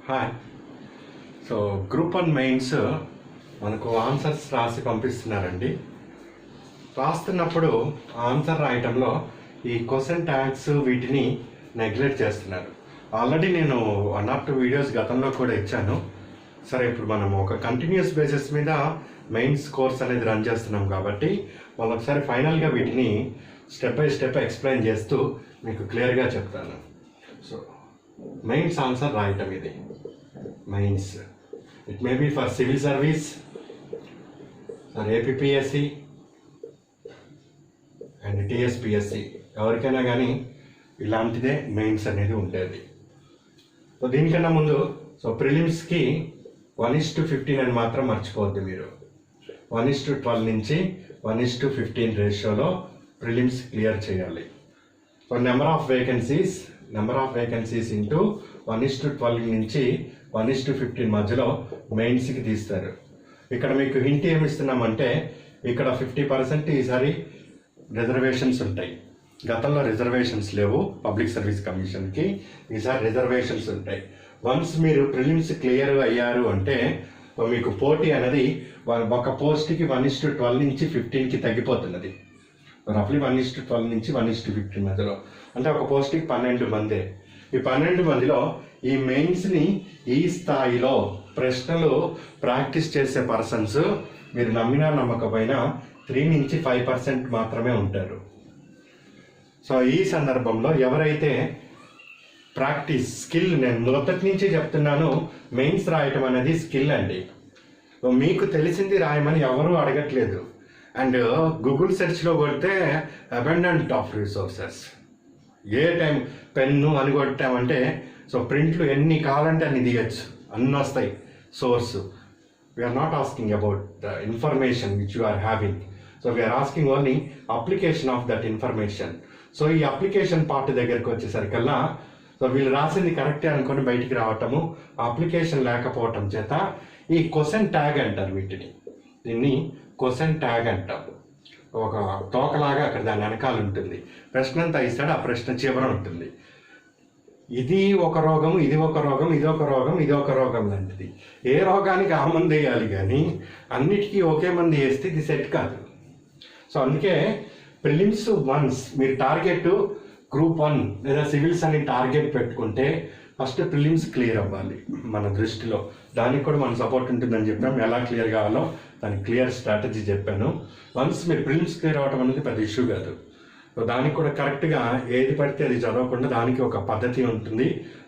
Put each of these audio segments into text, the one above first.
Hi. So group 1 mains మనకు answers రాసి పంపిస్తున్నారండి. రాస్తున్నప్పుడు ఆన్సర్ రాయటంలో ఈ క్వశ్చన్ ట్యాగ్స్ వీటిని నెగ్లెక్ట్ చేస్తున్నారు. ఆల్రెడీ నేను 1 or 2 వీడియోస్ గతంలో కూడా ఇచ్చాను. సరే, ఇప్పుడు మనం ఒక కంటిన్యూస్ బేసిస్ మీద మెయిన్స్ కోర్స్ అనేది రన్ చేస్తున్నాం కాబట్టి ఒకసారి ఫైనల్గా వీటిని స్టెప్ బై స్టెప్ ఎక్స్ప్లెయిన్ చేస్తూ మీకు క్లియర్గా చెప్తాను. సో మెయిన్స్ ఆన్సర్ రాయటం ఇది mains. It may be for civil service, for APSC and TSPSC, ఎవరికైనా కానీ ఇలాంటిదే మెయిన్స్ అనేది ఉండేది. సో దీనికన్నా ముందు ప్రిలిమ్స్కి 1:15 అని మాత్రం మర్చిపోవద్దు మీరు. 1:12 నుంచి 1:15 రేషియోలో ప్రిలిమ్స్ క్లియర్ చేయాలి. So number of vacancies into 1:12 నుంచి 1:15 మధ్యలో మెయిన్స్కి తీస్తారు. ఇక్కడ మీకు హింట్ ఏమి ఇస్తున్నామంటే, ఇక్కడ 50% ఈసారి రిజర్వేషన్స్ ఉంటాయి. గతంలో రిజర్వేషన్స్ లేవు పబ్లిక్ సర్వీస్ కమిషన్కి, ఈసారి రిజర్వేషన్స్ ఉంటాయి. వన్స్ మీరు ప్రిలిమ్స్ క్లియర్ అయ్యారు అంటే మీకు పోటీ అనేది ఒక పోస్ట్కి 1:12 నుంచి 15కి తగ్గిపోతున్నది. రఫ్లీ 1:12 నుంచి 1:15 మధ్యలో, అంటే ఒక పోస్ట్కి 12 మందే. ఈ 12 మందిలో ఈ మెయిన్స్ని ఈ స్థాయిలో ప్రశ్నలు ప్రాక్టీస్ చేసే పర్సన్స్ మీరు నమ్మినా నమ్మకపోయినా 3 నుంచి 5% మాత్రమే ఉంటారు. సో ఈ సందర్భంలో ఎవరైతే ప్రాక్టీస్ స్కిల్, నేను మొదటి నుంచి చెప్తున్నాను, మెయిన్స్ రాయటం అనేది స్కిల్ అండి. మీకు తెలిసింది రాయమని ఎవరూ అడగట్లేదు. అండ్ గూగుల్ సెర్చ్లో కొడితే అబండెంట్ ఆఫ్ రిసోర్సెస్, ఏ టైం పెన్ను అని కొట్టామంటే ప్రింట్లు ఎన్ని కావాలంటే అన్ని తీయచ్చు, అన్నీ వస్తాయి source. We're not asking about the information which you are having. We're asking only application of that information. ఈ అప్లికేషన్ పార్ట్ దగ్గరికి వచ్చేసరికల్లా వీళ్ళు రాసింది కరెక్టే అనుకొని బయటికి రావటము, అప్లికేషన్ లేకపోవటం చేత ఈ క్వశ్చన్ ట్యాగ్ అంటారు వీటిని. దీన్ని క్వశ్చన్ ట్యాగ్ అంటాం. ఒక తోకలాగా అక్కడ దాని వెనకాల ఉంటుంది. ప్రశ్న అంతా ఇస్తాడు, ఆ ప్రశ్న చివర ఉంటుంది. ఇది ఒక రోగం, ఇది ఒక రోగం, ఇది ఒక రోగం, ఇది ఒక రోగం లాంటిది. ఏ రోగానికి ఆ మంది వేయాలి కానీ అన్నిటికీ ఒకే మంది వేస్తే ఇది సెట్ కాదు. అందుకే ప్రిలిమ్స్ వన్స్ మీరు టార్గెట్ గ్రూప్ 1 లేదా సివిల్స్ అని టార్గెట్ పెట్టుకుంటే ఫస్ట్ ప్రిలిమ్స్ క్లియర్ అవ్వాలి మన దృష్టిలో. దానికి కూడా మన సపోర్ట్ ఉంటుందని చెప్పాము. ఎలా క్లియర్ కావాలో దానికి క్లియర్ స్ట్రాటజీ చెప్పాను. వన్స్ మీరు ప్రిలిమ్స్ క్లియర్ అవ్వడం అనేది పెద్ద ఇష్యూ కాదు. దానికి కూడా కరెక్ట్గా ఏది పడితే అది చదవకుండా దానికి ఒక పద్ధతి ఉంటుంది.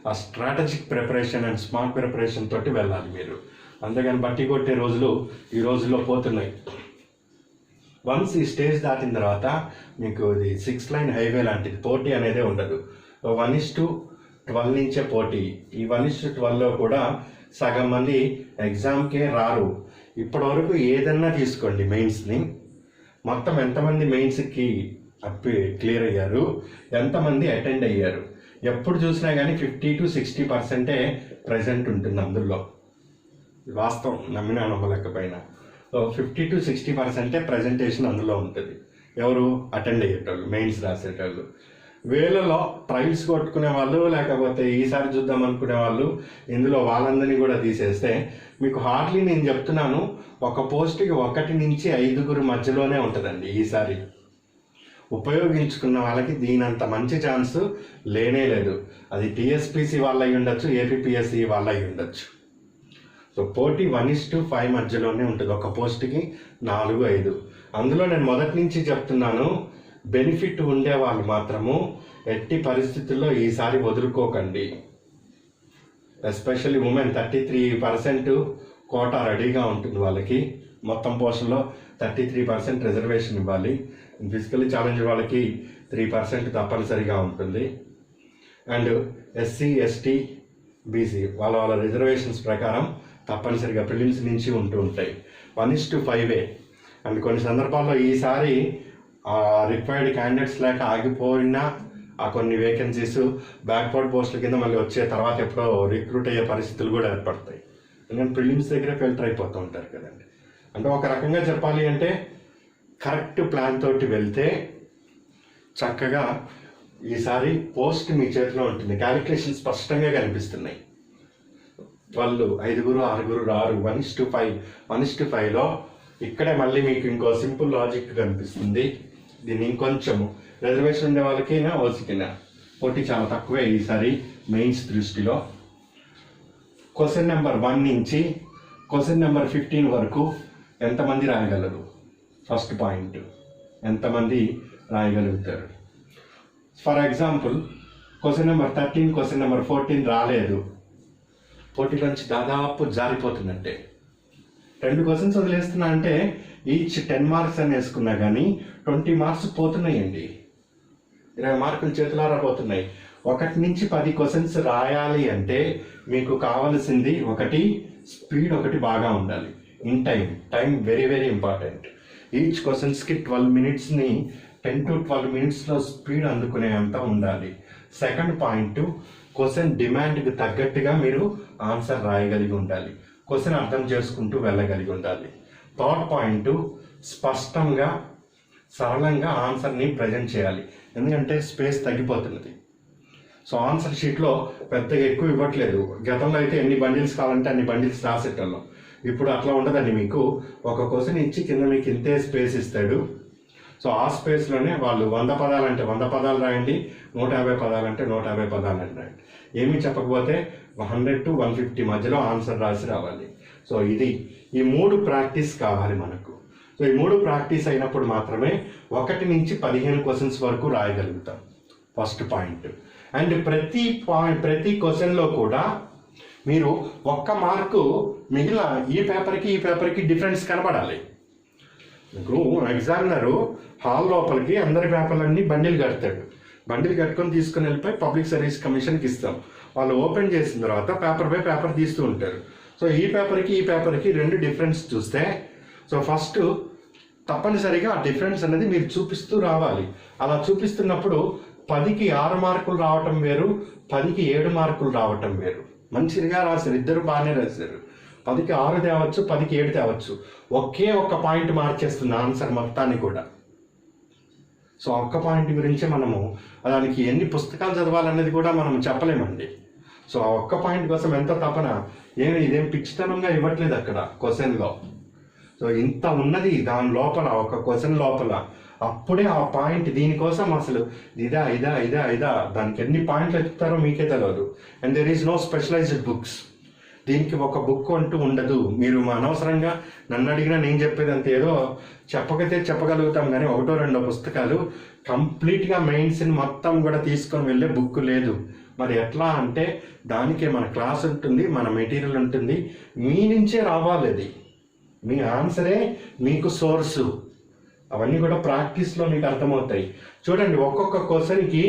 ఆ strategic preparation and smart preparation తోటి వెళ్ళాలి మీరు. అంతేగాని బట్టి కొట్టే రోజులు ఈ రోజుల్లో పోతున్నాయి. వన్స్ ఈ స్టేజ్ దాటిన తర్వాత మీకు ఇది 6 లైన్ హైవే లాంటిది, పోటీ అనేదే ఉండదు. 1:12 నుంచే పోటీ. ఈ 1:12లో కూడా సగం మంది ఎగ్జామ్కే రారు. ఇప్పటివరకు ఏదన్నా తీసుకోండి మెయిన్స్ని, మొత్తం ఎంతమంది మెయిన్స్కి క్లియర్ అయ్యారు, ఎంతమంది అటెండ్ అయ్యారు, ఎప్పుడు చూసినా కానీ 50 to 60% ప్రజెంట్ ఉంటుంది అందులో. వాస్తవం, నమ్మినా నమ్మలేకపోయినా 50 to 60% ప్రజెంటేషన్ అందులో ఉంటుంది. ఎవరు అటెండ్ అయ్యేటోళ్ళు, మెయిన్స్ రాసేటోళ్ళు. వేలలో ట్రయల్స్ కొట్టుకునే వాళ్ళు, లేకపోతే ఈసారి చూద్దాం అనుకునే వాళ్ళు, ఇందులో వాళ్ళందరినీ కూడా తీసేస్తే మీకు హార్డ్లీ నేను చెప్తున్నాను ఒక పోస్ట్కి 1 నుంచి 5 మధ్యలోనే ఉంటుందండి. ఈసారి ఉపయోగించుకున్న వాళ్ళకి దీనంత మంచి ఛాన్స్ లేనే లేదు. అది టీఎస్పీసీ వాళ్ళు అయి ఉండొచ్చు, ఏపీఎస్సి వాళ్ళు అయి ఉండొచ్చు. పోటీ 1:5 మధ్యలోనే ఉంటుంది. ఒక పోస్ట్కి 4-5. అందులో నేను మొదటి నుంచి చెప్తున్నాను, బెనిఫిట్ ఉండే వాళ్ళు మాత్రము ఎట్టి పరిస్థితుల్లో ఈసారి వదులుకోకండి. ఎస్పెషల్లీ ఉమెన్ 33% కోటా రెడీగా ఉంటుంది వాళ్ళకి. మొత్తం పోస్టులో 33% రిజర్వేషన్ ఇవ్వాలి. ఫిజికల్లీ ఛాలెంజ్ వాళ్ళకి 3% తప్పనిసరిగా ఉంటుంది. అండ్ ఎస్సీ, ఎస్టీ, బీసీ వాళ్ళ రిజర్వేషన్స్ ప్రకారం తప్పనిసరిగా ప్రిలిమ్స్ నుంచి ఉంటూ ఉంటాయి. 1:5. అండ్ కొన్ని సందర్భాల్లో ఈసారి రిక్వైర్డ్ క్యాండిడేట్స్ లేక ఆగిపోయినా ఆ కొన్ని వేకెన్సీస్ బ్యాక్వర్డ్ పోస్టుల కింద మళ్ళీ వచ్చే తర్వాత ఎప్పుడో రిక్రూట్ అయ్యే పరిస్థితులు కూడా ఏర్పడతాయి. ఎందుకంటే ప్రిలిమ్స్ దగ్గరే ఫిల్టర్ అయిపోతూ ఉంటారు కదండి. అంటే ఒక రకంగా చెప్పాలి అంటే కరెక్ట్ ప్లాన్ తోటి వెళ్తే చక్కగా ఈసారి పోస్ట్ మీ చేతిలో ఉంటుంది. క్యాలిక్యులేషన్ స్పష్టంగా కనిపిస్తున్నాయి. 12, 5, 6 రారు. 1:5, 1:5లో ఇక్కడే మళ్ళీ మీకు ఇంకో సింపుల్ లాజిక్ కనిపిస్తుంది. దీన్ని ఇంకొంచెం రిజర్వేషన్ ఉండే వాళ్ళకైనా ఓసికైనా పోటీ చాలా తక్కువే ఈసారి మెయిన్స్ దృష్టిలో. క్వశ్చన్ నెంబర్ 1 నుంచి క్వశ్చన్ నెంబర్ 15 వరకు ఎంతమంది రాయగలరు? ఫస్ట్ పాయింట్, ఎంతమంది రాయగలుగుతారు? For example question number 13, question number 14 రాలేదు, పోటీలోంచి దాదాపు జారిపోతున్నట్టే. 2 క్వశ్చన్స్ వదిలేస్తున్నా అంటే ఈచ్ 10 మార్క్స్ అని వేసుకున్నా కానీ 20 మార్క్స్ పోతున్నాయండి. 20 మార్కులు చేతులారా పోతున్నాయి. 1 నుంచి 10 క్వశ్చన్స్ రాయాలి అంటే మీకు కావాల్సింది ఒకటి స్పీడ్, ఒకటి బాగా ఉండాలి. In time very very important. Each క్వశ్చన్స్కి 12 మినిట్స్ని 10 to 12 మినిట్స్లో స్పీడ్ అందుకునే అంత ఉండాలి. సెకండ్ పాయింట్, క్వశ్చన్ డిమాండ్కి తగ్గట్టుగా మీరు ఆన్సర్ రాయగలిగి ఉండాలి. క్వశ్చన్ అర్థం చేసుకుంటూ వెళ్ళగలిగి ఉండాలి. థర్డ్ పాయింట్, స్పష్టంగా సరళంగా ఆన్సర్ని ప్రజెంట్ చేయాలి. ఎందుకంటే స్పేస్ తగ్గిపోతున్నది. సో ఆన్సర్ షీట్లో పెద్దగా ఎక్కువ ఇవ్వట్లేదు. గతంలో అయితే ఎన్ని బండిల్స్ కావాలంటే అన్ని బండిల్స్ రాసేటోళ్ళం. ఇప్పుడు అట్లా ఉండదండి. మీకు ఒక క్వశ్చన్ ఇచ్చి కింద మీకు ఇంతే స్పేస్ ఇస్తాడు. సో ఆ స్పేస్లోనే వాళ్ళు 100 పదాలు అంటే 100 పదాలు రాయండి, 150 పదాలు అంటే 150 పదాలు అని రాయండి. ఏమీ చెప్పకపోతే 100 to 150 మధ్యలో ఆన్సర్ రాసి రావాలి. సో ఈ 3 ప్రాక్టీస్ కావాలి మనకు. సో ఈ 3 ప్రాక్టీస్ అయినప్పుడు మాత్రమే 1 నుంచి 15 క్వశ్చన్స్ వరకు రాయగలుగుతాం. First point. అండ్ ప్రతి క్వశ్చన్లో కూడా మీరు 1 మార్కు మిగిలిన ఈ పేపర్కి డిఫరెన్స్ కనబడాలి. మీకు ఎగ్జామినరు హాల్ లోపలికి అందరి పేపర్లన్నీ బండిల్ కడతాడు. బండిల్ కట్టుకొని తీసుకుని వెళ్ళిపోయి పబ్లిక్ సర్వీస్ కమిషన్కి ఇస్తాం. వాళ్ళు ఓపెన్ చేసిన తర్వాత పేపర్ బై పేపర్ తీస్తూ ఉంటారు. సో ఈ పేపర్కి 2 డిఫరెన్స్ చూస్తే, సో ఫస్ట్ తప్పనిసరిగా ఆ డిఫరెన్స్ అనేది మీరు చూపిస్తూ రావాలి. అలా చూపిస్తున్నప్పుడు 10కి 6 మార్కులు రావటం వేరు, 10కి 7 మార్కులు రావటం వేరు. మంచిగా రాశారు, ఇద్దరు బాగానే రాశారు. 10కి 6 తేవచ్చు, 10కి 7 తేవచ్చు. ఒకే ఒక్క పాయింట్ మార్చేస్తుంది ఆన్సర్ మొత్తాన్ని కూడా. సో ఒక్క పాయింట్ గురించి మనము దానికి ఎన్ని పుస్తకాలు చదవాలనేది కూడా మనం చెప్పలేమండి. సో ఆ ఒక్క పాయింట్ కోసం ఎంత తపన. ఇదేం పిచ్చితనంగా ఇవ్వట్లేదు అక్కడ క్వశ్చన్లో. సో ఇంత ఉన్నది దాని లోపల, ఒక క్వశ్చన్ లోపల. అప్పుడే ఆ పాయింట్ దీనికోసం అసలు ఇదా దానికి ఎన్ని పాయింట్లు ఎత్తుతారో మీకే తెలియదు. And there is no specialized books. దీనికి ఒక బుక్ అంటూ ఉండదు. మీరు అనవసరంగా నన్ను అడిగినా నేను చెప్పేది అంత ఏదో చెప్పగలుగుతాం, కానీ 1-2 పుస్తకాలు కంప్లీట్గా మెయిన్స్ని మొత్తం కూడా తీసుకొని వెళ్ళే బుక్ లేదు. మరి ఎట్లా అంటే దానికే మన క్లాస్ ఉంటుంది, మన మెటీరియల్ ఉంటుంది, మీ నుంచే రావాలి. అది మీ ఆన్సరే మీకు సోర్సు. అవన్నీ కూడా ప్రాక్టీస్లో మీకు అర్థమవుతాయి. చూడండి, ఒక్కొక్క క్వశ్చన్కి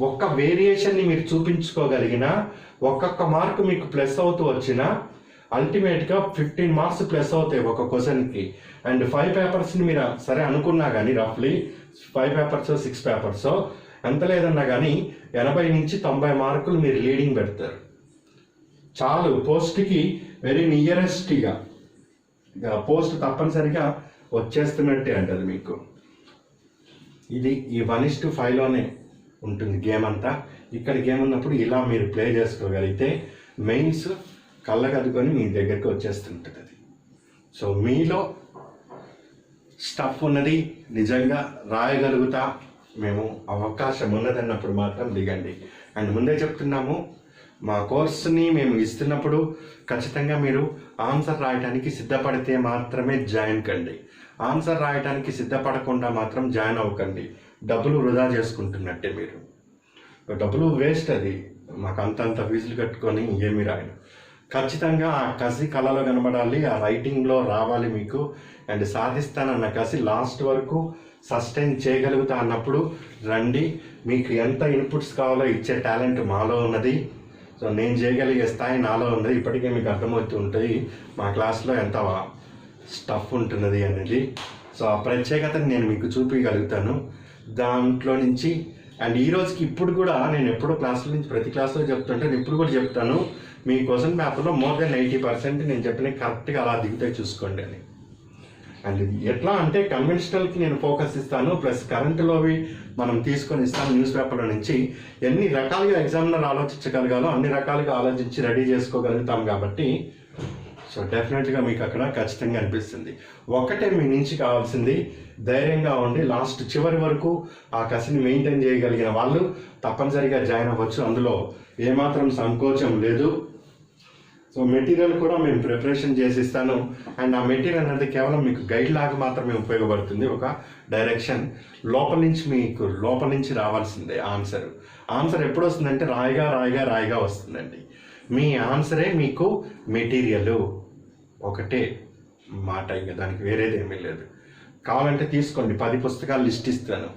ఒక్క వేరియేషన్ని మీరు చూపించుకోగలిగిన, ఒక్కొక్క మార్కు మీకు ప్లస్ అవుతూ వచ్చిన అల్టిమేట్గా 15 మార్క్స్ ప్లస్ అవుతాయి ఒక క్వశ్చన్కి. అండ్ 5 పేపర్స్ని మీరు సరే అనుకున్నా కానీ రఫ్లీ 5 పేపర్స్ 6 పేపర్స్ ఎంత లేదన్నా కానీ 80 నుంచి 90 మార్కులు మీరు లీడింగ్ పెడతారు. చాలు పోస్ట్కి వెరీ నియరెస్ట్గా పోస్ట్ తప్పనిసరిగా వచ్చేస్తున్నట్టే అంటది మీకు. ఇది ఈ 1:5లోనే ఉంటుంది గేమ్ అంతా. ఇక్కడ గేమ్ ఉన్నప్పుడు ఇలా మీరు ప్లే చేసుకోగలిగితే మెయిన్స్ కళ్ళకద్దుకొని మీ దగ్గరికి వచ్చేస్తుంటుంది అది. సో మీలో స్టఫ్ ఉన్నది, నిజంగా రాయగలుగుతా, మేము అవకాశం ఉన్నదన్నప్పుడు మాత్రం దిగండి. అండ్ ముందే చెప్తున్నాము, మా కోర్సుని మేము ఇస్తున్నప్పుడు ఖచ్చితంగా మీరు ఆన్సర్ రాయడానికి సిద్ధపడితే మాత్రమే జాయిన్ కండి. ఆన్సర్ రాయడానికి సిద్ధపడకుండా మాత్రం జాయిన్ అవ్వకండి. డబ్బులు వృధా చేసుకుంటున్నట్టే. మీరు డబ్బులు వేస్ట్. అది మాకు అంతంత ఫీజులు కట్టుకొని ఏమి రాయను. ఖచ్చితంగా ఆ కసి కళలో కనబడాలి, ఆ రైటింగ్లో రావాలి మీకు. అండ్ సాధిస్తానన్న కసి లాస్ట్ వరకు సస్టైన్ చేయగలుగుతా అన్నప్పుడు రండి. మీకు ఎంత ఇన్పుట్స్ కావాలో ఇచ్చే టాలెంట్ మాలో ఉన్నది. సో నేను చేయగలిగే స్థాయి నాలో ఉన్నది. ఇప్పటికే మీకు అర్థమవుతూ ఉంటుంది మా క్లాస్లో ఎంత స్టఫ్ ఉంటున్నది అనేది. సో ఆ ప్రత్యేకతని నేను మీకు చూపించగలుగుతాను దాంట్లో నుంచి. అండ్ ఈ రోజుకి ఇప్పుడు కూడా నేను ఎప్పుడో క్లాసుల నుంచి ప్రతి క్లాస్లో చెప్తుంటే నేను ఇప్పుడు కూడా చెప్తాను, మీ క్వశ్చన్ పేపర్లో more than 80% నేను చెప్పిన కరెక్ట్గా అలా దిగుతాయి చూసుకోండి అని. అండ్ ఇది ఎట్లా అంటే కన్వెన్షనల్కి నేను ఫోకస్ ఇస్తాను, ప్లస్ కరెంటులోవి మనం తీసుకొని ఇస్తాను న్యూస్ పేపర్ల నుంచి. ఎన్ని రకాలుగా ఎగ్జామినర్ ఆలోచించగలగాలో అన్ని రకాలుగా ఆలోచించి రెడీ చేసుకోగలుగుతాం కాబట్టి సో డెఫినెట్గా మీకు అక్కడ ఖచ్చితంగా అనిపిస్తుంది. ఒకటే మీ నుంచి కావాల్సింది ధైర్యంగా ఉండి లాస్ట్ చివరి వరకు ఆ కసిని మెయింటైన్ చేయగలిగిన వాళ్ళు తప్పనిసరిగా జాయిన్ అవ్వచ్చు. అందులో ఏమాత్రం సంకోచం లేదు. సో మెటీరియల్ కూడా మేము ప్రిపరేషన్ చేసి ఇస్తాను. అండ్ ఆ మెటీరియల్ అనేది కేవలం మీకు గైడ్ లాగా మాత్రమే ఉపయోగపడుతుంది, ఒక డైరెక్షన్. లోపల నుంచి రావాల్సిందే ఆన్సర్ ఎప్పుడు వస్తుందంటే రాయిగా వస్తుందండి. మీ ఆన్సరే మీకు మెటీరియల్, ఒకటే మాట, ఇంకా దానికి వేరేది ఏమీ లేదు. కావాలంటే తీసుకోండి, 10 పుస్తకాలు లిస్ట్ ఇస్తాను,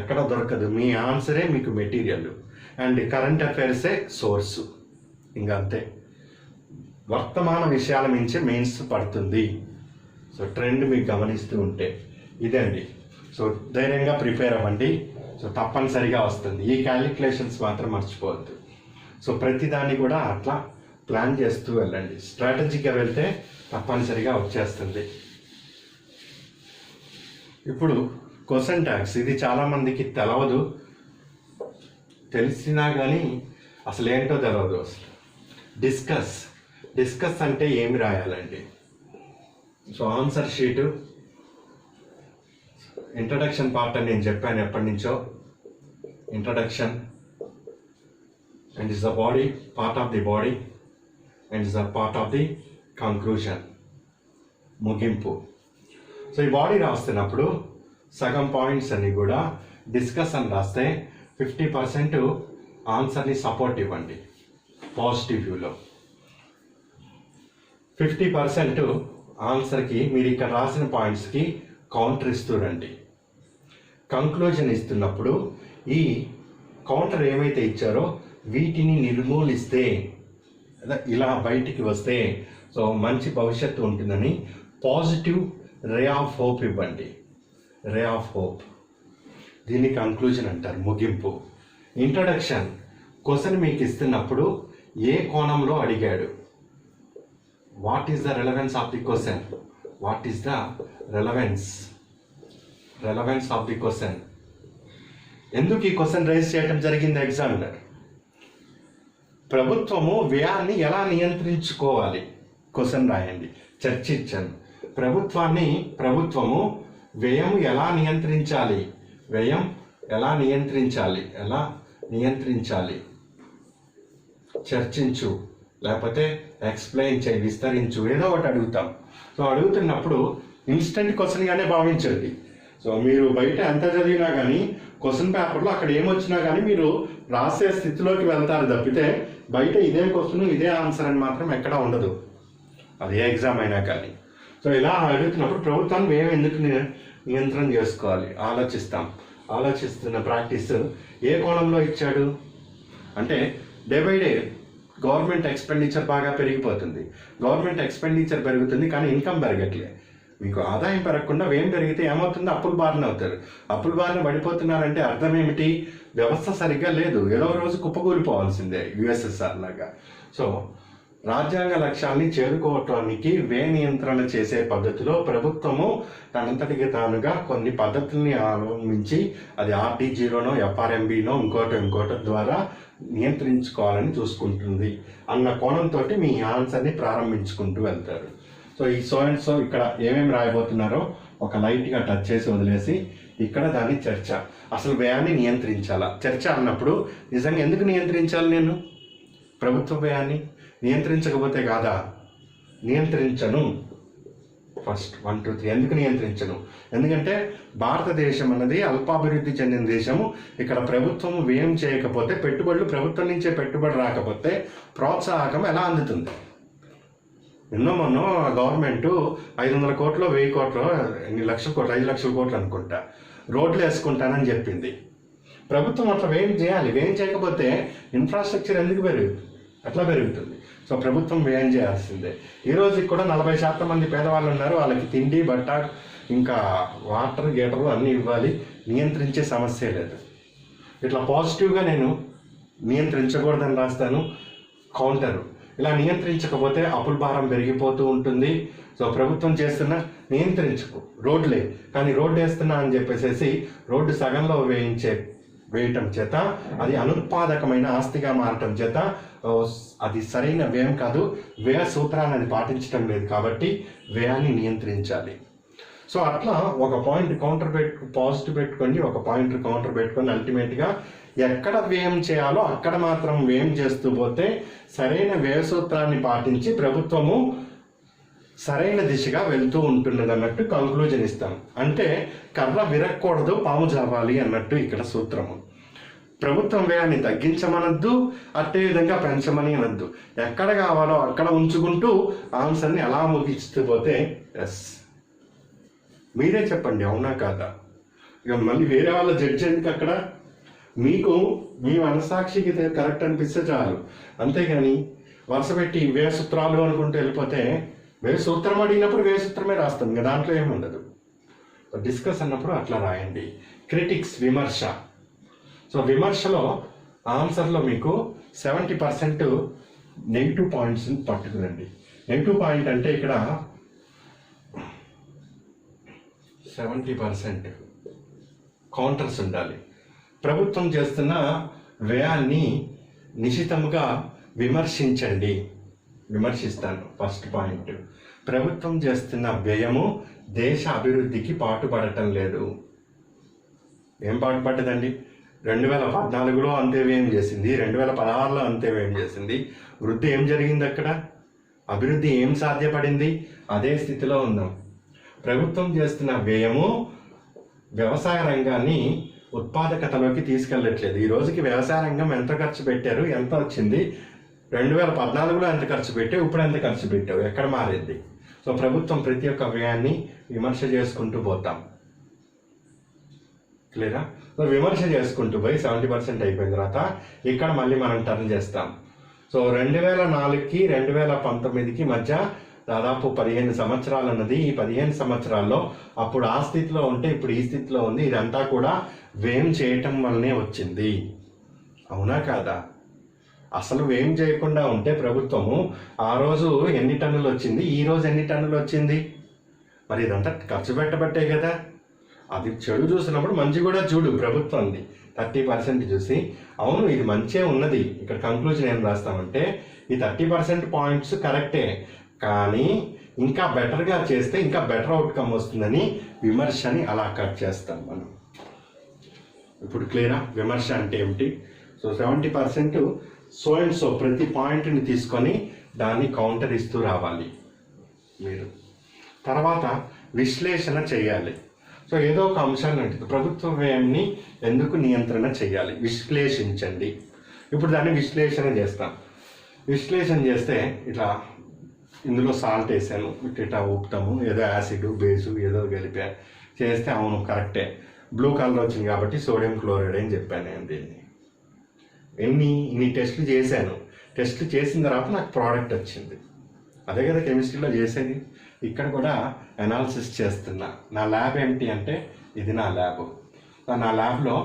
ఎక్కడ దొరకదు. మీ ఆన్సరే మీకు మెటీరియల్ అండ్ కరెంట్ అఫైర్సే సోర్సు, ఇంకా అంతే. వర్తమాన విషయాల మించి మెయిన్స్ పడుతుంది. సో ట్రెండ్ మీకు గమనిస్తూ ఉంటే ఇదండి. సో ధైర్యంగా ప్రిపేర్ అవ్వండి. సో తప్పనిసరిగా వస్తుంది. ఈ క్యాలిక్యులేషన్స్ మాత్రం మర్చిపోవద్దు. సో ప్రతిదాన్ని కూడా అట్లా ప్లాన్ చేస్తూ వెళ్ళండి. స్ట్రాటజీగా వెళ్తే తప్పనిసరిగా వచ్చేస్తుంది. ఇప్పుడు క్వశ్చన్ ట్యాగ్స్, ఇది చాలామందికి తెలవదు, తెలిసినా కానీ అసలు ఏంటో తెలవదు. అసలు డిస్కస్ అంటే ఏమి రాయాలండి? So answer sheet, introduction part అని నేను చెప్పాను ఎప్పటి నుంచో. Introduction and is the body, part of the body, and is a part of the conclusion, ముగింపు. సో ఈ బాడీ రాస్తున్నప్పుడు సగం పాయింట్స్ అన్ని కూడా డిస్కస్ అని రాస్తే 50% ఆన్సర్ని సపోర్ట్ ఇవ్వండి పాజిటివ్ వ్యూలో. 50% ఆన్సర్కి మీరు ఇక్కడ రాసిన పాయింట్స్కి కౌంటర్ ఇస్తుండండి. కంక్లూజన్ ఇస్తున్నప్పుడు ఈ కౌంటర్ ఏమైతే ఇచ్చారో వీటిని నిర్మూలిస్తే, ఇలా బయటికి వస్తే సో మంచి భవిష్యత్తు ఉంటుందని పాజిటివ్ రే ఆఫ్ హోప్ ఇవ్వండి. రే ఆఫ్ హోప్, దీన్ని కంక్లూజన్ అంటారు, ముగింపు. ఇంట్రడక్షన్, క్వశ్చన్ మీకు ఇస్తున్నప్పుడు ఏ కోణంలో అడిగాడు, what is the relevance of the question, what is the relevance of the question, ఎందుకు ఈ క్వశ్చన్ రైజ్ చేయడం జరిగింది ఎగ్జామినర్. ప్రభుత్వము వ్యయాన్ని ఎలా నియంత్రించుకోవాలి, క్వశ్చన్ రాయండి. చర్చించండి. ప్రభుత్వము వ్యయం ఎలా నియంత్రించాలి, ఎలా నియంత్రించాలి, చర్చించు, లేకపోతే ఎక్స్ప్లెయిన్ చేయి, విస్తరించు, ఏదో ఒకటి అడుగుతాం. సో అడుగుతున్నప్పుడు ఇన్స్టెంట్ క్వశ్చన్గానే భావించండి. సో మీరు బయట ఎంత చదివినా కానీ క్వశ్చన్ పేపర్లో అక్కడ ఏమొచ్చినా కానీ మీరు రాసే స్థితిలోకి వెళ్తారు తప్పితే బయట ఇదే క్వశ్చన్ ఇదే ఆన్సర్ అని మాత్రం ఎక్కడా ఉండదు, అది ఏ ఎగ్జామ్ అయినా కానీ. సో ఇలా అడుగుతున్నప్పుడు ప్రభుత్వాన్ని మేము ఎందుకు నియంత్రణ చేసుకోవాలి ఆలోచిస్తున్న ప్రాక్టీస్ ఏ కోణంలో ఇచ్చాడు అంటే, day by day government expenditure బాగా పెరిగిపోతుంది. గవర్నమెంట్ ఎక్స్పెండిచర్ పెరుగుతుంది కానీ ఇన్కమ్ పెరగట్లే. మీకు ఆదాయం పెరగకుండా వ్యయం పెరిగితే ఏమవుతుంది, అప్పుల బారిన అవుతారు. అప్పుల బారిన పడిపోతున్నారంటే అర్థం ఏమిటి, వ్యవస్థ సరిగ్గా లేదు, ఏదో రోజు కుప్పకూలిపోవాల్సిందే యుఎస్ఎస్ఆర్ లాగా. సో రాజ్యాంగ లక్ష్యాన్ని చేరుకోవటానికి వ్యయ నియంత్రణ చేసే పద్ధతిలో ప్రభుత్వము తనంతటికి తానుగా కొన్ని పద్ధతుల్ని అవలంబించి, అది ఆర్టీజీలోనో ఎఫ్ఆర్ఎంబీనో ఇంకోటో ద్వారా నియంత్రించుకోవాలని చూసుకుంటుంది అన్న కోణంతో మీ ఆన్సర్ని ప్రారంభించుకుంటూ వెళ్తారు. సో ఈ సో ఇక్కడ ఏమేమి రాయబోతున్నారో ఒక లైట్గా టచ్ చేసి వదిలేసి ఇక్కడ దాన్ని చర్చ, అసలు వ్యయాన్ని నియంత్రించాలా. చర్చ అన్నప్పుడు నిజంగా ఎందుకు నియంత్రించాలి, నేను ప్రభుత్వ వ్యయాన్ని నియంత్రించకపోతే కాదా, నియంత్రించను. ఫస్ట్ 1 2 3 ఎందుకు నియంత్రించను, ఎందుకంటే భారతదేశం అన్నది అల్పాభివృద్ధి చెందిన దేశము. ఇక్కడ ప్రభుత్వం వ్యయం చేయకపోతే, ప్రభుత్వం నుంచే పెట్టుబడి రాకపోతే ప్రోత్సాహకం ఎలా అందుతుంది. మొన్న గవర్నమెంట్ 500 కోట్లు 1000 కోట్లు ఎన్ని లక్షల కోట్లు 5 లక్షల కోట్లు అనుకుంటా రోడ్లు వేసుకుంటానని చెప్పింది. ప్రభుత్వం అట్లా వ్యయం చేయాలి. వ్యయం చేయకపోతే ఇన్ఫ్రాస్ట్రక్చర్ ఎందుకు అట్లా పెరుగుతుంది. సో ప్రభుత్వం వ్యయం చేయాల్సిందే. ఈరోజు కూడా 40% మంది పేదవాళ్ళు ఉన్నారు. వాళ్ళకి తిండి, బట్ట, ఇంకా వాటర్, గీటరు అన్నీ ఇవ్వాలి. నియంత్రించే సమస్య లేదు. ఇట్లా పాజిటివ్గా నేను నియంత్రించకూడదని రాస్తాను. కౌంటరు, ఇలా నియంత్రించకపోతే అప్పుల భారం పెరిగిపోతూ ఉంటుంది. సో ప్రభుత్వం చేస్తున్న నియంత్రించుకో, రోడ్లే కానీ రోడ్డు వేస్తున్నా అని చెప్పేసి రోడ్డు సగంలో వేయటం చేత అది అనుత్పాదకమైన ఆస్తిగా మారటం చేత అది సరైన వ్యయం కాదు. వ్యయ సూత్రాన్ని అది పాటించడం లేదు కాబట్టి వ్యయాన్ని నియంత్రించాలి. సో అట్లా ఒక పాయింట్ పాజిటివ్ పెట్టుకొని ఒక పాయింట్ కౌంటర్ పెట్టుకొని అల్టిమేట్గా ఎక్కడ వ్యయం చేయాలో అక్కడ మాత్రం వ్యయం చేస్తూ పోతే సరైన వ్యయ సూత్రాన్ని పాటించి ప్రభుత్వము సరైన దిశగా వెళ్తూ ఉంటున్నది అన్నట్టు కంక్లూజన్ ఇస్తాం. అంటే కర్ర విరక్కూడదు, పాము జావాలి అన్నట్టు ఇక్కడ సూత్రము. ప్రభుత్వం వ్యయాన్ని తగ్గించమనద్దు, అదే విధంగా పెంచమని అనద్దు. ఎక్కడ కావాలో అక్కడ ఉంచుకుంటూ ఆన్సర్ని అలా ముగిస్తూ పోతే ఎస్. మీరే చెప్పండి, అవునా కాదా? ఇక మళ్ళీ వేరే వాళ్ళ జడ్జి ఎందుకు అక్కడ? మీకు మీ మనసాక్షికి కరెక్ట్ అనిపిస్తే చాలు. అంతేగాని వరుస పెట్టి వ్యయ సూత్రాలు అనుకుంటూ వెళ్ళిపోతే వ్యయ సూత్రం అడిగినప్పుడు వ్యయ సూత్రమే రాస్తాం, ఇంకా దాంట్లో ఏముండదు. డిస్కస్ అన్నప్పుడు అట్లా రాయండి. క్రిటిక్స్, విమర్శ. సో విమర్శలో ఆన్సర్లో మీకు 70% నెగిటివ్ పాయింట్స్ని పట్టుకురండి. నెగిటివ్ పాయింట్ అంటే ఇక్కడ 70% కౌంటర్స్ ఉండాలి. ప్రభుత్వం చేస్తున్న వ్యయాన్ని నిశితముగా విమర్శించండి. విమర్శిస్తాను. ఫస్ట్ పాయింట్, ప్రభుత్వం చేస్తున్న వ్యయము దేశ అభివృద్ధికి పాటుపడటం లేదు. ఏం పాటుపడ్డదండి? 2014లో అంతే వ్యయం చేసింది, 2016లో అంతే వ్యయం చేసింది. వృద్ధి ఏం జరిగింది అక్కడ? అభివృద్ధి ఏం సాధ్యపడింది? అదే స్థితిలో ఉందాం. ప్రభుత్వం చేస్తున్న వ్యయము వ్యవసాయ రంగాన్ని ఉత్పాదకతలోకి తీసుకెళ్ళట్లేదు. ఈ రోజుకి వ్యవసాయ రంగం ఎంత ఖర్చు పెట్టారు, ఎంత వచ్చింది? 2014లో ఎంత ఖర్చు పెట్టావు, ఇప్పుడు ఎంత ఖర్చు పెట్టావు, ఎక్కడ మారింది? సో ప్రభుత్వం ప్రతి ఒక్క వ్యయాన్ని విమర్శ చేసుకుంటూ పోతాం. క్లియరా? సో విమర్శ చేసుకుంటూ పోయి 70% అయిపోయిన తర్వాత ఇక్కడ మళ్ళీ మనం టర్న్ చేస్తాం. సో 2004కి 2019కి మధ్య దాదాపు 15 సంవత్సరాలు అన్నది. ఈ 15 సంవత్సరాల్లో అప్పుడు ఆ స్థితిలో ఉంటే ఇప్పుడు ఈ స్థితిలో ఉంది. ఇదంతా కూడా వ్యయం చేయటం వల్లనే వచ్చింది. అవునా కాదా? అసలు వ్యయం చేయకుండా ఉంటే ప్రభుత్వము ఆ రోజు ఎన్ని టన్నులు వచ్చింది, ఈ రోజు ఎన్ని టన్నులు వచ్చింది? మరి ఇదంతా ఖర్చు పెట్టబట్టే కదా. అది చెడు చూసినప్పుడు మంచి కూడా చూడు. ప్రభుత్వంది 30% చూసి అవును ఇది మంచే ఉన్నది. ఇక్కడ కంక్లూజన్ ఏం రాస్తామంటే ఈ 30% పాయింట్స్ కరెక్టే, కానీ ఇంకా బెటర్గా చేస్తే ఇంకా బెటర్ అవుట్కమ్ వస్తుందని విమర్శని అలా కట్ చేస్తాం మనం. ఇప్పుడు క్లియరా? విమర్శ అంటే ఏమిటి? సో 70% సో అండ్ సో ప్రతి పాయింట్ని తీసుకొని దాన్ని కౌంటర్ ఇస్తూ రావాలి మీరు. తర్వాత విశ్లేషణ చేయాలి. సో ఏదో ఒక అంశాన్ని అంటే ప్రభుత్వ వ్యయాన్ని ఎందుకు నియంత్రణ చేయాలి, విశ్లేషించండి. ఇప్పుడు దాన్ని విశ్లేషణ చేస్తాం. విశ్లేషణ చేస్తే ఇట్లా ఇందులో సాల్ట్ వేసాను, ఇట్లా ఊపుతాము, ఏదో యాసిడ్ బేసు ఏదో కలిపా చేస్తే అవును కరెక్టే, బ్లూ కలర్ వచ్చింది కాబట్టి సోడియం క్లోరైడ్ అని చెప్పాను నేను దీన్ని. ఇన్ని టెస్టులు చేశాను. టెస్టులు చేసిన తర్వాత నాకు ప్రోడక్ట్ వచ్చింది. అదే కదా కెమిస్ట్రీలో చేసేది. ఇక్కడ కూడా అనాలిసిస్ చేస్తున్నా. నా ల్యాబ్ ఏమిటి అంటే ఇది నా ల్యాబ్. నా ల్యాబ్లో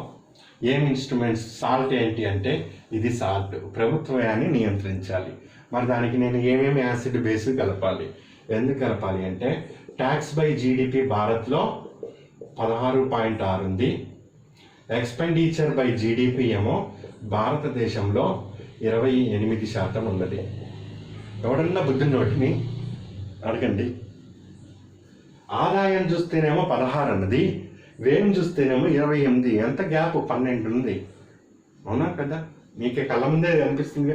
ఏం ఇన్స్ట్రుమెంట్స్, సాల్ట్ ఏంటి అంటే ఇది సాల్ట్. ప్రభుత్వ వ్యయాన్ని నియంత్రించాలి. మరి దానికి నేను ఏమేమి యాసిడ్ బేస్ కలపాలి, ఎందుకు కలపాలి అంటే ట్యాక్స్ బై జీడిపి భారత్లో 16.6 ఉంది. ఎక్స్పెండిచర్ బై జీడిపి ఏమో భారతదేశంలో 28% ఉన్నది. ఎవడన్నా బుద్ధి నోటిని అడగండి. ఆదాయం చూస్తేనేమో 16 అన్నది, వ్యయం చూస్తేనేమో 28. ఎంత గ్యాప్? 12 ఉంది. అవునా కదా? మీకే కళ్ళ ముందే అనిపిస్తుంది.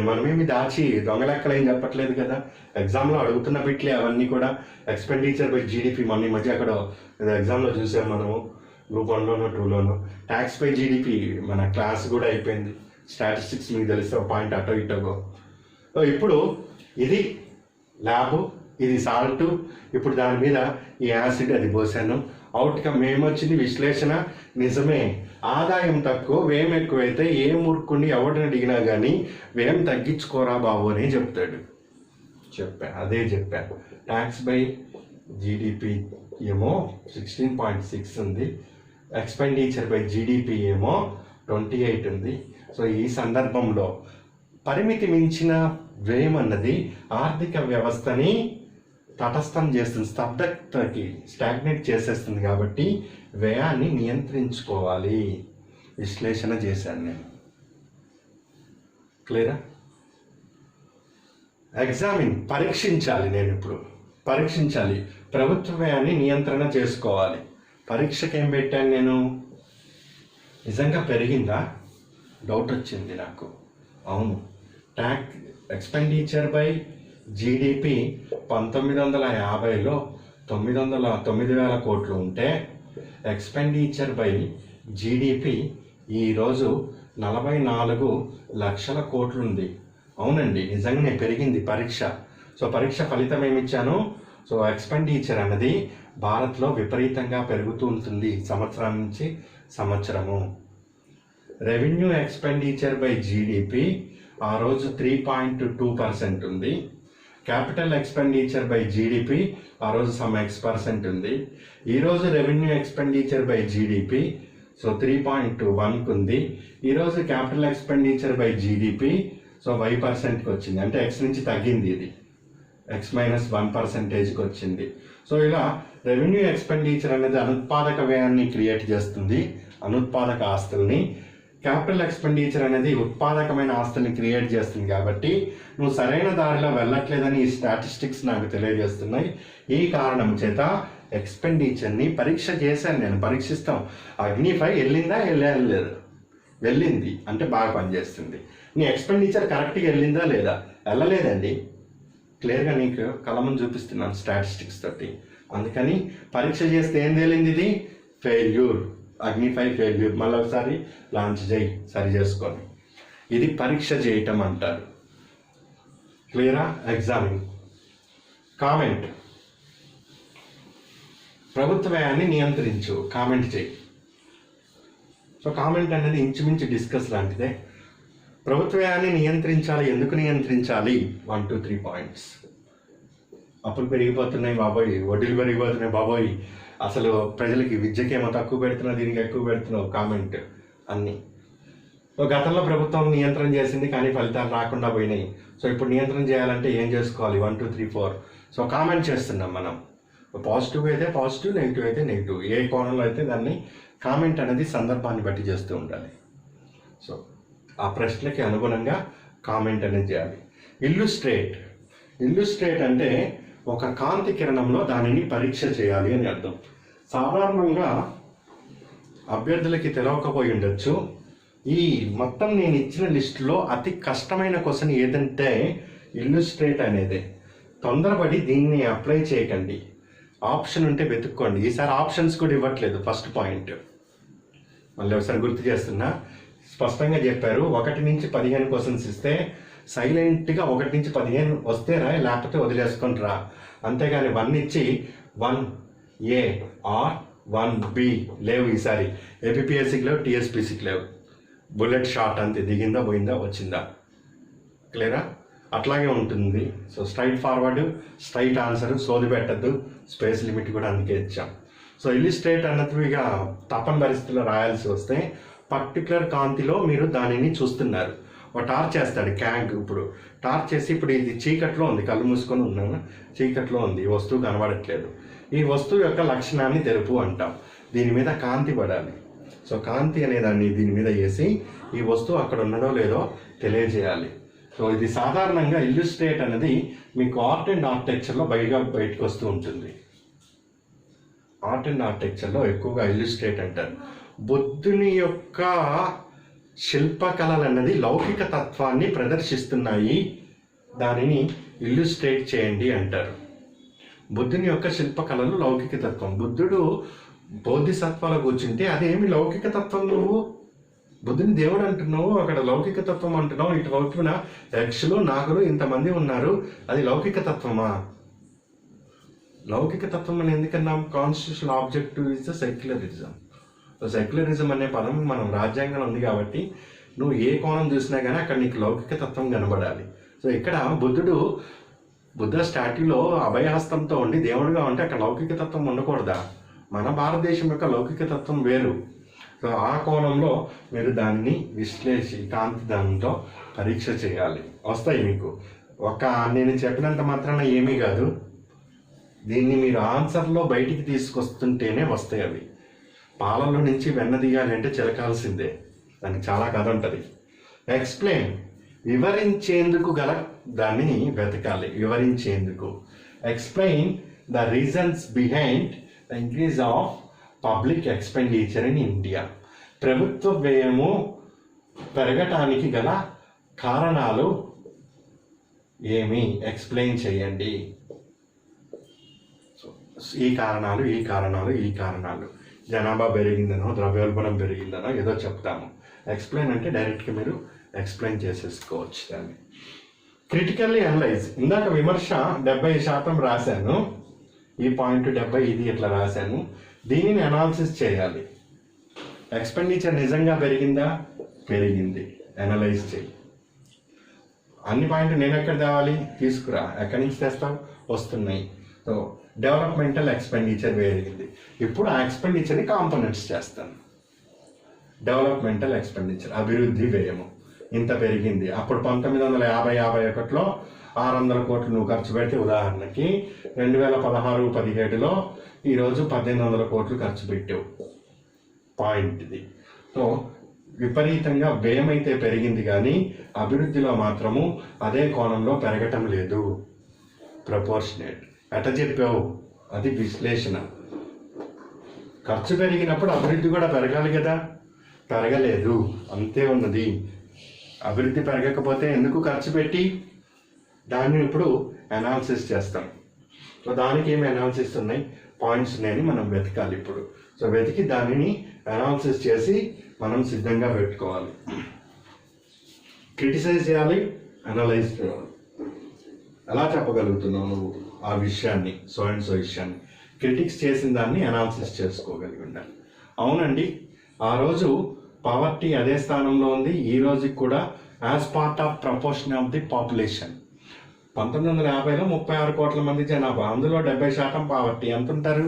మనమేమి దాచి దొంగలెక్కలు ఏం చెప్పట్లేదు కదా. ఎగ్జామ్లో అడుగుతున్న బిట్లే అవన్నీ కూడా. ఎక్స్పెండిచర్ బై జీడిపి మొన్న ఈ మధ్య అక్కడ ఎగ్జామ్లో చూసాం మనము, గ్రూప్ 1లోనో 2లోనో. ట్యాక్స్ బై జీడిపి మన క్లాస్ కూడా అయిపోయింది. స్టాటిస్టిక్స్ మీకు తెలిస్తే ఒక పాయింట్ అటో ఇటోగో. సో ఇప్పుడు ఇది ల్యాబ్, ఇది సాల్ట్. ఇప్పుడు దాని మీద ఈ యాసిడ్ అది పోసాను. అవుట్కమ్ ఏమొచ్చింది? విశ్లేషణ. నిజమే, ఆదాయం తక్కువ వ్యయం ఎక్కువైతే ఏ మూర్ఖుని ఎవరిని అడిగినా కానీ వ్యయం తగ్గించుకోరా బాబు అని చెప్తాడు. అదే చెప్పాను. ట్యాక్స్ బై జీడిపి ఏమో 16.6 ఉంది. ఎక్స్పెండిచర్ బై జీడిపి ఏమో 28 ఉంది. సో ఈ సందర్భంలో పరిమితి మించిన వ్యయం అన్నది ఆర్థిక వ్యవస్థని తటస్థం చేస్తుంది, స్తబ్దతకి స్టాగ్నేట్ చేసేస్తుంది. కాబట్టి వ్యయాన్ని నియంత్రించుకోవాలి. విశ్లేషణ చేశాను నేను. క్లియరా? ఎగ్జామిన్, పరీక్షించాలి. నేను ఇప్పుడు పరీక్షించాలి, ప్రభుత్వ వ్యయాన్ని నియంత్రణ చేసుకోవాలి. పరీక్షకి ఏం పెట్టాను నేను? నిజంగా పెరిగిందా? డౌట్ వచ్చింది నాకు. అవును, ట్యాక్స్ ఎక్స్పెండిచర్ బై జీడిపి 1950లో 9,000 కోట్లు ఉంటే ఎక్స్పెండిచర్ బై జీడిపి ఈరోజు 44 లక్షల కోట్లు ఉంది. అవునండి, నిజంగానే పెరిగింది పరీక్ష. సో పరీక్ష ఫలితం ఏమిచ్చాను? సో ఎక్స్పెండిచర్ అన్నది భారత్లో విపరీతంగా పెరుగుతూ ఉంటుంది సంవత్సరం నుంచి సంవత్సరము. రెవెన్యూ ఎక్స్పెండిచర్ బై జీడిపి ఆ రోజు 3.2% ఉంది. క్యాపిటల్ ఎక్స్పెండిచర్ బై జీడిపి ఆ రోజు సమ్ X% ఉంది. ఈరోజు revenue expenditure by GDP so 3.1 ఉంది. ఈరోజు capital expenditure by GDP so Y%కి వచ్చింది, అంటే X నుంచి తగ్గింది, ఇది X-1%కి వచ్చింది. సో ఇలా రెవెన్యూ ఎక్స్పెండిచర్ అనేది అనుత్పాదక వ్యయాన్ని క్రియేట్ చేస్తుంది, అనుత్పాదక ఆస్తుల్ని. క్యాపిటల్ ఎక్స్పెండిచర్ అనేది ఉత్పాదకమైన ఆస్తుల్ని క్రియేట్ చేస్తుంది. కాబట్టి నువ్వు సరైన దారిలో వెళ్ళట్లేదని ఈ స్టాటిస్టిక్స్ నాకు తెలియజేస్తున్నాయి. ఈ కారణం చేత ఎక్స్పెండిచర్ని పరీక్ష చేశాను నేను. పరీక్షిస్తాం, అగ్నిఫై వెళ్ళిందా వెళ్ళలేదు? వెళ్ళింది అంటే బాగా పనిచేస్తుంది. నీ ఎక్స్పెండిచర్ కరెక్ట్గా వెళ్ళిందా లేదా? వెళ్ళలేదండి. క్లియర్గా నీకు కలమని చూపిస్తున్నాను స్టాటిస్టిక్స్ తోటి. అందుకని పరీక్ష చేస్తే ఏం తేలింది? ఇది ఫెయిల్యూర్, అగ్నిఫై ఫెయిల్యూర్. మళ్ళీ ఒకసారి లాంచ్ చేయి, సరి చేసుకొని. ఇది పరీక్ష చేయటం అంటారు. క్లియరా? ఎగ్జామిన్. కామెంట్, ప్రభుత్వ వ్యయాన్ని నియంత్రించు, కామెంట్ చేయి. సో కామెంట్ అనేది ఇంచుమించు డిస్కస్ లాంటిదే. ప్రభుత్వ వ్యయాన్ని నియంత్రించాలి. ఎందుకు నియంత్రించాలి? 1, 2, 3 పాయింట్స్. అప్పులు పెరిగిపోతున్నాయి బాబోయ్, వడ్డీలు పెరిగిపోతున్నాయి బాబోయ్, అసలు ప్రజలకి విద్యకేమో తక్కువ పెడుతున్నావు, దీనికి ఎక్కువ పెడుతున్నావు, కామెంట్ అన్నీ. సో గతంలో ప్రభుత్వం నియంత్రణ చేసింది కానీ ఫలితాలు రాకుండా పోయినాయి. సో ఇప్పుడు నియంత్రణ చేయాలంటే ఏం చేసుకోవాలి? 1, 2, 3, 4. సో కామెంట్ చేస్తున్నాం మనం. పాజిటివ్ అయితే పాజిటివ్, నెగిటివ్ అయితే నెగిటివ్. ఏ కోణంలో అయితే దాన్ని కామెంట్ అనేది సందర్భాన్ని బట్టి చేస్తూ ఉండాలి. సో ఆ ప్రశ్నకి అనుగుణంగా కామెంట్ అనేది చేయాలి. ఇల్లుస్ట్రేట్ అంటే ఒక కాంతి కిరణంలో దానిని పరీక్ష చేయాలి అని అర్థం. సాధారణంగా అభ్యర్థులకి తెలవకపోయి ఉండొచ్చు, ఈ మొత్తం నేను ఇచ్చిన లిస్టులో అతి కష్టమైన క్వశ్చన్ ఏదంటే ఇల్లుస్ట్రేట్ అనేదే. తొందరపడి దీన్ని అప్లై చేయకండి. ఆప్షన్ ఉంటే వెతుక్కోండి. ఈసారి ఆప్షన్స్ కూడా ఇవ్వట్లేదు. ఫస్ట్ పాయింట్ మళ్ళీ ఒకసారి గుర్తు చేస్తున్నా, స్పష్టంగా చెప్పారు 1 నుంచి 15 క్వశ్చన్స్ ఇస్తే సైలెంట్గా 1 నుంచి 15 వస్తే రా, లేకపోతే వదిలేసుకొని రా. అంతేగాని 1 ఇచ్చి 1A ఆర్ 1B లేవు. ఈసారి ఏపీఎస్సికి లేవు, టీఎస్పీసీకి లేవు. బుల్లెట్ షాట్ అంతే, దిగిందా పోయిందా వచ్చిందా. క్లియరా? అట్లాగే ఉంటుంది. So straight forward, straight answer, సోది పెట్టద్దు, స్పేస్ లిమిట్ కూడా అందుకే ఇచ్చాం. సో ఇల్లుస్ట్రేట్ అన్నది ఇక తప్పని పరిస్థితుల్లో రాయాల్సి వస్తే పర్టికులర్ కాంతిలో మీరు దానిని చూస్తున్నారు. ఒక టార్చ్ చేస్తాడు క్యాంగ్. ఇప్పుడు టార్చ్ చేసి ఇప్పుడు ఇది చీకట్లో ఉంది, కళ్ళు మూసుకొని ఉన్నాను, చీకట్లో ఉంది, ఈ వస్తువు కనబడట్లేదు. ఈ వస్తువు యొక్క లక్షణాన్ని తెలుపు అంటాం. దీని మీద కాంతి పడాలి. సో కాంతి అనే దాన్ని దీని మీద వేసి ఈ వస్తువు అక్కడ ఉన్నదో లేదో తెలియజేయాలి. సో ఇది సాధారణంగా ఇల్లుస్ట్రేట్ అనేది మీకు ఆర్ట్ అండ్ ఆర్కిటెక్చర్లో బయటకు వస్తూ ఉంటుంది. ఆర్ట్ అండ్ ఆర్కిటెక్చర్లో ఎక్కువగా ఇల్లుస్ట్రేట్ అంటారు. బుద్ధుని యొక్క శిల్పకళలు అన్నది లౌకిక తత్వాన్ని ప్రదర్శిస్తున్నాయి, దానిని ఇల్లుస్ట్రేట్ చేయండి అంటారు. బుద్ధుని యొక్క శిల్పకళలు లౌకిక తత్వం. బుద్ధుడు బోధిసత్వాల కూర్చుంటే అదేమి లౌకిక తత్వం? నువ్వు బుద్ధుని దేవుడు అంటున్నావు, అక్కడ లౌకిక తత్వం అంటున్నావు. ఇటు వైపున యక్షులు, నాగులు ఇంతమంది ఉన్నారు, అది లౌకిక తత్వమా? లౌకిక తత్వం అని ఎందుకన్నాం? Constitutional objective is the secularism. Secularism అనే పదం మనం రాజ్యాంగంలో ఉంది కాబట్టి నువ్వు ఏ కోణం చూసినా కానీ అక్కడ నీకు లౌకిక తత్వం కనబడాలి. సో ఇక్కడ బుద్ధ స్టాట్యూలో అభయహస్తంతో ఉండి దేవుడిగా ఉంటే అక్కడ లౌకిక తత్వం ఉండకూడదా? మన భారతదేశం యొక్క లౌకిక తత్వం వేరు. సో ఆ కోణంలో మీరు దాన్ని విశ్లేషి కాంతి దానితో పరీక్ష చేయాలి. వస్తాయి మీకు నేను చెప్పినంత మాత్రాన ఏమీ కాదు, దీన్ని మీరు ఆన్సర్లో బయటికి తీసుకొస్తుంటేనే వస్తాయి అవి. పాలలో నుంచి వెన్న తీయాలి అంటే చిలకాల్సిందే, దానికి చాలా కథ ఉంటుంది. ఎక్స్ప్లెయిన్, వివరించేందుకు గల దాన్ని వెతకాలి, వివరించేందుకు. Explain the reasons behind the increase of public expenditure in India. ప్రభుత్వ వ్యయము పెరగటానికి గల కారణాలు ఏమి, ఎక్స్ప్లెయిన్ చేయండి. ఈ కారణాలు జనాభా పెరిగిందనో ద్రవ్యోల్బణం పెరిగిందనో ఏదో చెప్తాము. ఎక్స్ప్లెయిన్ అంటే డైరెక్ట్గా మీరు ఎక్స్ప్లెయిన్ చేసేసుకోవచ్చు దాన్ని. క్రిటికల్లీ అనలైజ్, ఇందాక విమర్శ 70% రాశాను, ఈ పాయింట్ 70 ఇది ఇట్లా రాశాను, దీనిని అనాలిసిస్ చేయాలి. ఎక్స్పెండిచర్ నిజంగా పెరిగిందా? పెరిగింది, అనలైజ్ చేయి. అన్ని పాయింట్లు నేను ఎక్కడ తేవాలి? తీసుకురా. ఎక్కడి నుంచి తెస్తావు? వస్తున్నాయి. సో డెవలప్మెంటల్ ఎక్స్పెండిచర్ పెరిగింది, ఇప్పుడు ఆ ఎక్స్పెండిచర్ని కాంపోనెంట్స్ చేస్తాను. డెవలప్మెంటల్ ఎక్స్పెండిచర్, అభివృద్ధి వ్యయము ఇంత పెరిగింది. అప్పుడు 1950-51లో 600 కోట్లు నువ్వు ఖర్చు పెడితే, ఉదాహరణకి 2016-17లో ఈరోజు 1800 కోట్లు ఖర్చు పెట్టావు. పాయింట్ ఇది. సో విపరీతంగా వ్యయం అయితే పెరిగింది, కానీ అభివృద్ధిలో మాత్రము అదే కోణంలో పెరగటం లేదు. ప్రపోర్షనేట్. ఎట చెప్పావు? అది విశ్లేషణ. ఖర్చు పెరిగినప్పుడు అభివృద్ధి కూడా పెరగాలి కదా, పెరగలేదు, అంతే ఉన్నది. అభివృద్ధి పెరగకపోతే ఎందుకు ఖర్చు పెట్టి, దాన్ని ఇప్పుడు అనాలిసిస్ చేస్తాం. సో దానికి ఏమి అనాలిసిస్ ఉన్నాయి, పాయింట్స్ ఉన్నాయని మనం వెతకాలి ఇప్పుడు. సో వెతికి దానిని అనాలిసిస్ చేసి మనం సిద్ధంగా పెట్టుకోవాలి. క్రిటిసైజ్ చేయాలి, అనలైజ్ చేయాలి. ఎలా చెప్పగలుగుతున్నావు నువ్వు ఆ విషయాన్ని, సో అండ్ సో విషయాన్ని? క్రిటిక్స్ చేసిన దాన్ని అనాలిసిస్ చేసుకోగలిగి ఉండాలి. అవునండి, ఆ రోజు పావర్టీ అదే స్థానంలో ఉంది, ఈ రోజుకి కూడా as part of proportion of the population. 1950లో 36 కోట్ల మంది జనాభా, అందులో 70% పావర్టీ. ఎంత ఉంటారు?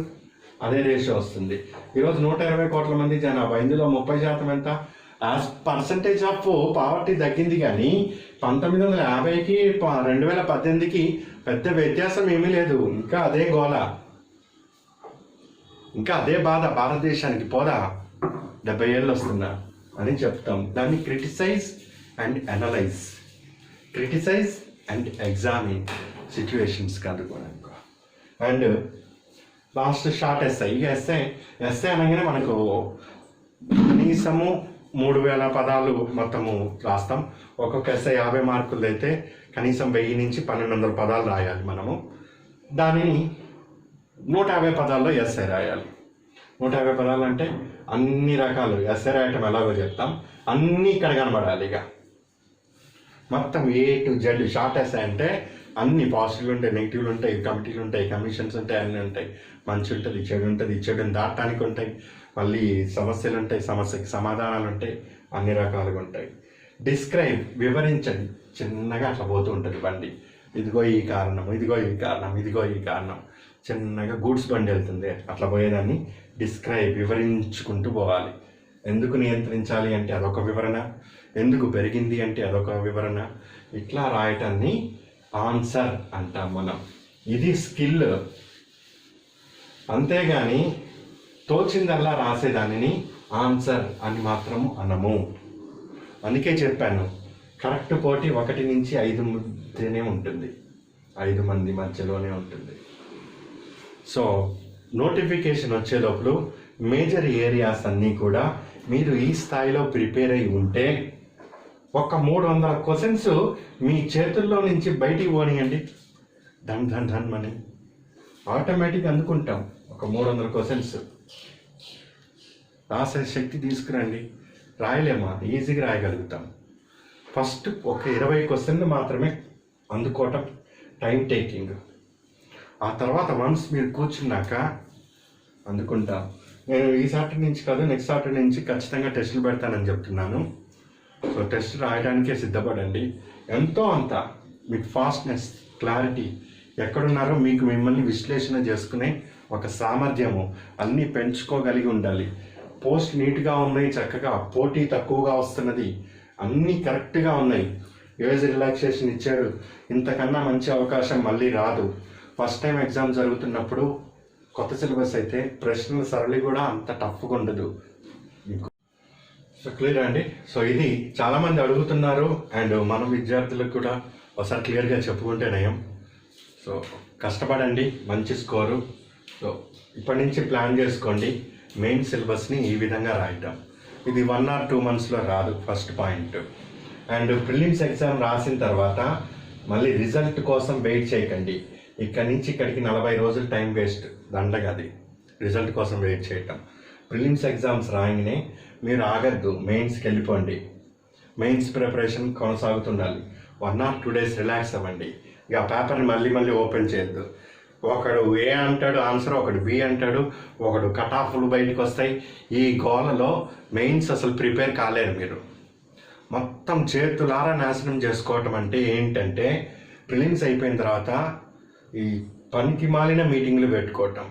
అదే రేషియో వస్తుంది. ఈరోజు 120 కోట్ల మంది జనాభా, ఇందులో 30% ఎంత? యాజ్ పర్సంటేజ్ ఆఫ్ పావర్టీ తగ్గింది, కానీ 1950కి 2018కి పెద్ద వ్యత్యాసం ఏమీ లేదు. ఇంకా అదే గోల, ఇంకా అదే బాధ. భారతదేశానికి పోదా 70 ఏళ్ళు వస్తున్నా అని చెప్తాం. దాన్ని criticise and analyse, criticise and examine సిచ్యువేషన్స్కి అందుకోవడానికి. And last short SI. SI అనగానే మనకు కనీసము 3000 పదాలు మొత్తము రాస్తాం. ఒక్కొక్క ఎస్ఐ 50 మార్కులు అయితే కనీసం 1000 నుంచి 1200 పదాలు రాయాలి మనము. దానిని 150 పదాల్లో ఎస్ఐ రాయాలి. 150 పదాలు అంటే అన్ని రకాలు ఎస్ఐ రాయటం ఎలాగో చెప్తాం, అన్నీ ఇక్కడ కనబడాలి. ఇక మొత్తం A to Z short SI అంటే అన్ని పాజిటివ్లు ఉంటాయి, నెగిటివ్లు ఉంటాయి, కమిటీలు ఉంటాయి, కమిషన్స్ ఉంటాయి, అన్నీ ఉంటాయి. మంచి ఉంటుంది, చెడు ఉంటుంది, చెడుని దాటడానికి ఉంటాయి, మళ్ళీ సమస్యలు ఉంటాయి, సమస్యకి సమాధానాలు ఉంటాయి, అన్ని రకాలుగా ఉంటాయి. డిస్క్రైబ్, వివరించండి. చిన్నగా అట్లా పోతూ ఉంటుంది బండి. ఇదిగో ఈ కారణం, ఇదిగో ఈ కారణం, ఇదిగో ఈ కారణం. చిన్నగా గూడ్స్ బండి వెళ్తుంది, అట్లా పోయేదాన్ని డిస్క్రైబ్, వివరించుకుంటూ పోవాలి. ఎందుకు నియంత్రించాలి అంటే అదొక వివరణ, ఎందుకు పెరిగింది అంటే అదొక వివరణ. ఇట్లా రాయటాన్ని ఆన్సర్ అంటాం మనం. ఇది స్కిల్. అంతేగాని తోచిందల్లా రాసేదానిని ఆన్సర్ అని మాత్రము అనము. అందుకే చెప్పాను, కరెక్ట్ పోటీ 1 నుంచి 5 మధ్యనే ఉంటుంది, 5 మంది మధ్యలోనే ఉంటుంది. సో నోటిఫికేషన్ వచ్చేటప్పుడు మేజర్ ఏరియాస్ అన్నీ కూడా మీరు ఈ స్థాయిలో ప్రిపేర్ అయి ఉంటే ఒక 300 క్వశ్చన్స్ మీ చేతుల్లో నుంచి బయటికి పోనీయండి. ధన్ ధన్ ధన్ మని ఆటోమేటిక్ అందుకుంటాం. ఒక 300 క్వశ్చన్స్ రాసే శక్తి తీసుకురండి. రాయలేమా? ఈజీగా రాయగలుగుతాం. ఫస్ట్ ఒక 20 క్వశ్చన్లు మాత్రమే అందుకోవటం టైం టేకింగ్. ఆ తర్వాత వన్స్ మీరు కూర్చున్నాక అందుకుంటాం. నేను ఈ సాటర్డే నుంచి కాదు, నెక్స్ట్ సాటర్డే నుంచి ఖచ్చితంగా టెస్టులు పెడతానని చెప్తున్నాను. సో టెస్ట్ రాయడానికే సిద్ధపడండి. ఎంతో అంత మీకు ఫాస్ట్నెస్, క్లారిటీ, ఎక్కడున్నారో మీకు మిమ్మల్ని విశ్లేషణ చేసుకునే ఒక సామర్థ్యము అన్నీ పెంచుకోగలిగి ఉండాలి. పోస్ట్ నీట్గా ఉన్నాయి, చక్కగా పోటీ తక్కువగా వస్తున్నది, అన్నీ కరెక్ట్గా ఉన్నాయి. ఏజ్ రిలాక్సేషన్ ఇచ్చారు. ఇంతకన్నా మంచి అవకాశం మళ్ళీ రాదు. ఫస్ట్ టైం ఎగ్జామ్ జరుగుతున్నప్పుడు కొత్త సిలబస్ అయితే ప్రశ్నల సరళి కూడా అంత టఫ్గా ఉండదు మీకు. సో క్లియర్ అండి. సో ఇది చాలామంది అడుగుతున్నారు అండ్ మన విద్యార్థులకు కూడా ఒకసారి క్లియర్గా చెప్పుకుంటే నయం. సో కష్టపడండి, మంచి స్కోరు. సో ఇప్పటి నుంచి ప్లాన్ చేసుకోండి మెయిన్ సిలబస్ని ఈ విధంగా రాయటం. ఇది 1 or 2 monthsలో రాదు, first point. And prelims exam రాసిన తర్వాత మళ్ళీ రిజల్ట్ కోసం వెయిట్ చేయకండి. ఇక్కడి నుంచి ఇక్కడికి 40 రోజులు టైం వేస్ట్, దండగది రిజల్ట్ కోసం వెయిట్ చేయటం. ప్రిలిమ్స్ ఎగ్జామ్స్ రాయగానే మీరు ఆగద్దు, మెయిన్స్కి వెళ్ళిపోండి. మెయిన్స్ ప్రిపరేషన్ కొనసాగుతుండాలి. 1 or 2 days రిలాక్స్ అవ్వండి. ఇక ఆ పేపర్ని మళ్ళీ ఓపెన్ చేయొద్దు. ఒకడు ఏ అంటాడు ఆన్సర్, ఒకడు బి అంటాడు, ఒకడు కట్ ఆఫ్లు బయటకు వస్తాయి. ఈ గోలలో మెయిన్స్ అసలు ప్రిపేర్ కాలేరు మీరు. మొత్తం చేతులారా నాశనం చేసుకోవటం అంటే ఏంటంటే ప్రిలిమ్స్ అయిపోయిన తర్వాత ఈ పనికి మాలిన మీటింగ్లు పెట్టుకోవటం.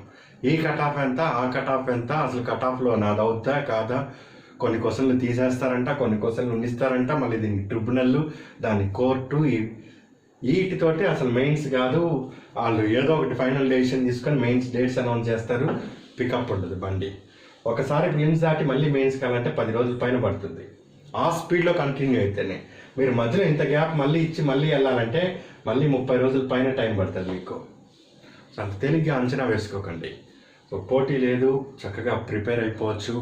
ఈ కట్ ఆఫ్ ఎంత, ఆ కట్ ఆఫ్ ఎంత, అసలు కట్ ఆఫ్లో నాది అవుతా కాదా, కొన్ని క్వశ్చన్లు తీసేస్తారంట, కొన్ని క్వశ్చన్లు ఉండిస్తారంట, మళ్ళీ దీనికి ట్రిబ్యునల్, దాని కోర్టు, వీటితోటి అసలు మెయిన్స్ కాదు. వాళ్ళు ఏదో ఒకటి ఫైనల్ డెసిషన్ తీసుకొని మెయిన్స్ డేట్స్ అనౌన్స్ చేస్తారు, పికప్ ఉండదు బండి. ఒకసారి ప్రిలిమ్స్ దాటి మళ్ళీ మెయిన్స్ కావాలంటే 10 రోజుల పైన పడుతుంది. ఆ స్పీడ్లో కంటిన్యూ అయితేనే. మీరు మధ్యలో ఇంత గ్యాప్ మళ్ళీ ఇచ్చి మళ్ళీ వెళ్ళాలంటే మళ్ళీ 30 రోజుల పైన టైం పడుతుంది మీకు. సో అంత తేలిగ్గా అంచనా వేసుకోకండి. సో పోటీ లేదు, చక్కగా ప్రిపేర్ అయిపోవచ్చు.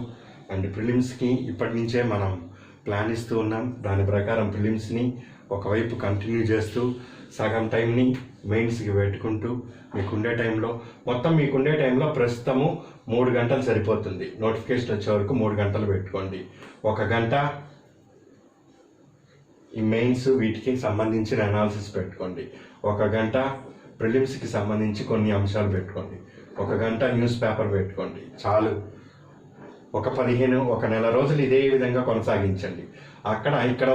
అండ్ ప్రిలిమ్స్కి ఇప్పటి నుంచే మనం ప్లాన్ ఇస్తూ ఉన్నాం. దాని ప్రకారం ప్రిలిమ్స్ని ఒకవైపు కంటిన్యూ చేస్తూ సగం టైంని మెయిన్స్కి పెట్టుకుంటూ మీకుండే టైంలో ప్రస్తుతము 3 గంటలు సరిపోతుంది. నోటిఫికేషన్ వచ్చే వరకు 3 గంటలు పెట్టుకోండి. 1 గంట ఈ మెయిన్స్ వీటికి సంబంధించిన అనాలిసిస్ పెట్టుకోండి. 1 గంట ప్రిలిమ్స్కి సంబంధించి కొన్ని అంశాలు పెట్టుకోండి. 1 గంట న్యూస్ పేపర్ పెట్టుకోండి. చాలు. ఒక నెల రోజులు ఇదే విధంగా కొనసాగించండి. ఇక్కడ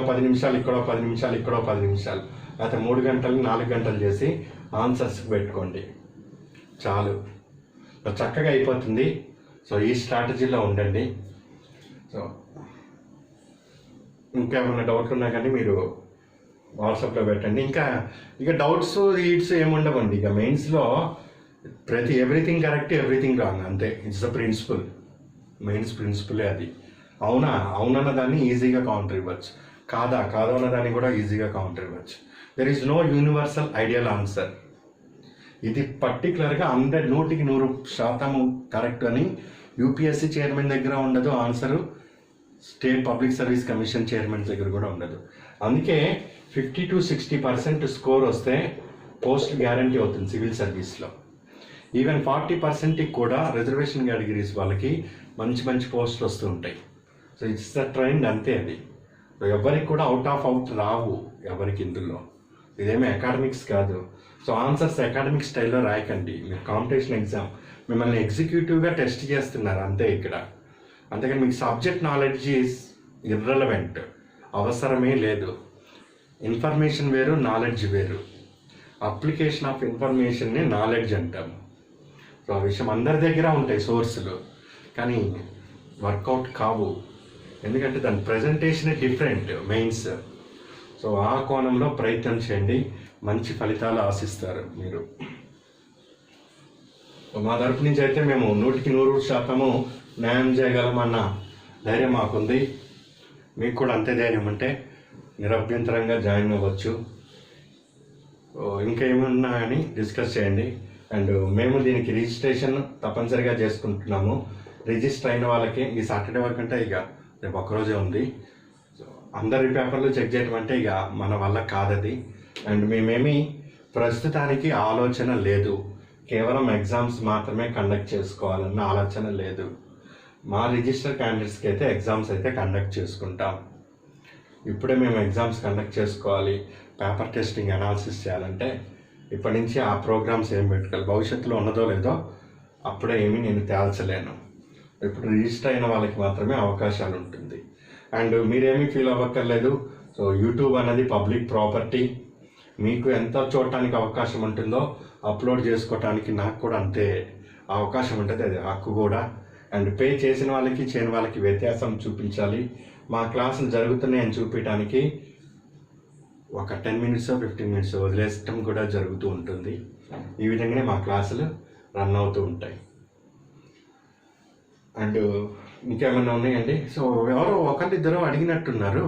10 నిమిషాలు, ఇక్కడో 10 నిమిషాలు, ఇక్కడో 10 నిమిషాలు, అయితే 3 గంటలు 4 గంటలు చేసి ఆన్సర్స్కి పెట్టుకోండి. చాలు, చక్కగా అయిపోతుంది. సో ఈ స్ట్రాటజీలో ఉండండి. సో ఇంకేమైనా డౌట్లు ఉన్నా కానీ మీరు వాట్సాప్లో పెట్టండి. ఇక డౌట్స్ ఏముండవండి. ఇక మెయిన్స్లో ఎవ్రీథింగ్ కరెక్ట్, ఎవ్రీథింగ్ రాంగ్, అంతే. It's the principle. మెయిన్స్ ప్రిన్సిపలే అది. అవునన్న దాన్ని ఈజీగా కౌంటర్ ఇవ్వచ్చు, కాదు అన్న దాన్ని కూడా ఈజీగా కౌంటర్ ఇవ్వచ్చు. There is no universal ideal answer. ఇది పర్టికులర్గా 100% కరెక్ట్ అని యూపీఎస్సీ చైర్మన్ దగ్గర ఉండదు answer, state public service commission chairman దగ్గర కూడా ఉండదు. అందుకే 50 to 60% స్కోర్ వస్తే పోస్ట్ గ్యారంటీ అవుతుంది సివిల్ సర్వీస్లో. ఈవెన్ 40%కి కూడా రిజర్వేషన్ కేటగిరీస్ వాళ్ళకి మంచి పోస్టులు వస్తూ ఉంటాయి. సో ఇట్స్ ద ట్రెండ్, అంతే. అది ఎవరికి కూడా అవుట్ రావు ఎవరికి ఇందులో. ఇదేమీ అకాడమిక్స్ కాదు. సో ఆన్సర్స్ అకాడమిక్ స్టైల్లో రాయకండి. మీరు కాంపిటీషన్ ఎగ్జామ్, మిమ్మల్ని ఎగ్జిక్యూటివ్గా టెస్ట్ చేస్తున్నారు అంతే ఇక్కడ. అంతేకాని మీకు సబ్జెక్ట్ నాలెడ్జ్ ఈజ్ ఇర్రెలవెంట్, అవసరమే లేదు. ఇన్ఫర్మేషన్ వేరు, నాలెడ్జ్ వేరు. అప్లికేషన్ ఆఫ్ ఇన్ఫర్మేషన్ని నాలెడ్జ్ అంటాము. సో ఆ విషయం అందరి దగ్గర ఉంటాయి సోర్సులు, కానీ వర్కౌట్ కావు. ఎందుకంటే దాని ప్రజెంటేషనే డిఫరెంట్ మెయిన్స్. సో ఆ కోణంలో ప్రయత్నం చేయండి, మంచి ఫలితాలు ఆశిస్తారు మీరు. మా తరపు నుంచి అయితే మేము 100% న్యాయం చేయగలమన్న ధైర్యం మాకుంది. మీకు కూడా అంతే ధైర్యం ఉంటే నిరభ్యంతరంగా జాయిన్ అవ్వచ్చు. ఇంకా ఏమన్నా కానీ డిస్కస్ చేయండి. అండ్ మేము దీనికి రిజిస్ట్రేషన్ తప్పనిసరిగా చేసుకుంటున్నాము. రిజిస్టర్ అయిన వాళ్ళకి ఈ సాటర్డే వరకు అంటే ఇక రేపు ఒక్కరోజే ఉంది. సో అందరి పేపర్లు చెక్ చేయడం అంటే ఇక మన వల్ల కాదది. అండ్ మేమేమి ప్రస్తుతానికి ఆలోచన లేదు, కేవలం ఎగ్జామ్స్ మాత్రమే కండక్ట్ చేసుకోవాలన్న ఆలోచన లేదు. మా రిజిస్టర్ క్యాండిడేట్స్కి అయితే ఎగ్జామ్స్ అయితే కండక్ట్ చేసుకుంటాం. ఇప్పుడే మేము ఎగ్జామ్స్ కండక్ట్ చేసుకోవాలి, పేపర్ టెస్టింగ్ అనాలిసిస్ చేయాలంటే ఇప్పటి నుంచి ఆ ప్రోగ్రామ్స్ ఏం పెట్టుకోవాలి. భవిష్యత్తులో ఉన్నదో లేదో అప్పుడే ఏమీ నేను తేల్చలేను. ఇప్పుడు రిజిస్టర్ అయిన వాళ్ళకి మాత్రమే అవకాశాలు ఉంటుంది. అండ్ మీరేమీ ఫీల్ అవ్వక్కర్లేదు. సో యూట్యూబ్ అనేది పబ్లిక్ ప్రాపర్టీ. మీకు ఎంత చూడటానికి అవకాశం ఉంటుందో అప్లోడ్ చేసుకోవటానికి నాకు కూడా అంతే అవకాశం ఉంటుంది, అది హక్కు కూడా. అండ్ పే చేసిన వాళ్ళకి చేయని వాళ్ళకి వ్యత్యాసం చూపించాలి. మా క్లాసులు జరుగుతున్నాయని చూపించడానికి ఒక 10 మినిట్స్ 15 మినిట్స్ వదిలేయటం కూడా జరుగుతూ ఉంటుంది. ఈ విధంగానే మా క్లాసులు రన్ అవుతూ ఉంటాయి. అండ్ ఇంకేమైనా ఉన్నాయండి? సో ఎవరో ఒకరిద్దరు అడిగినట్టున్నారు,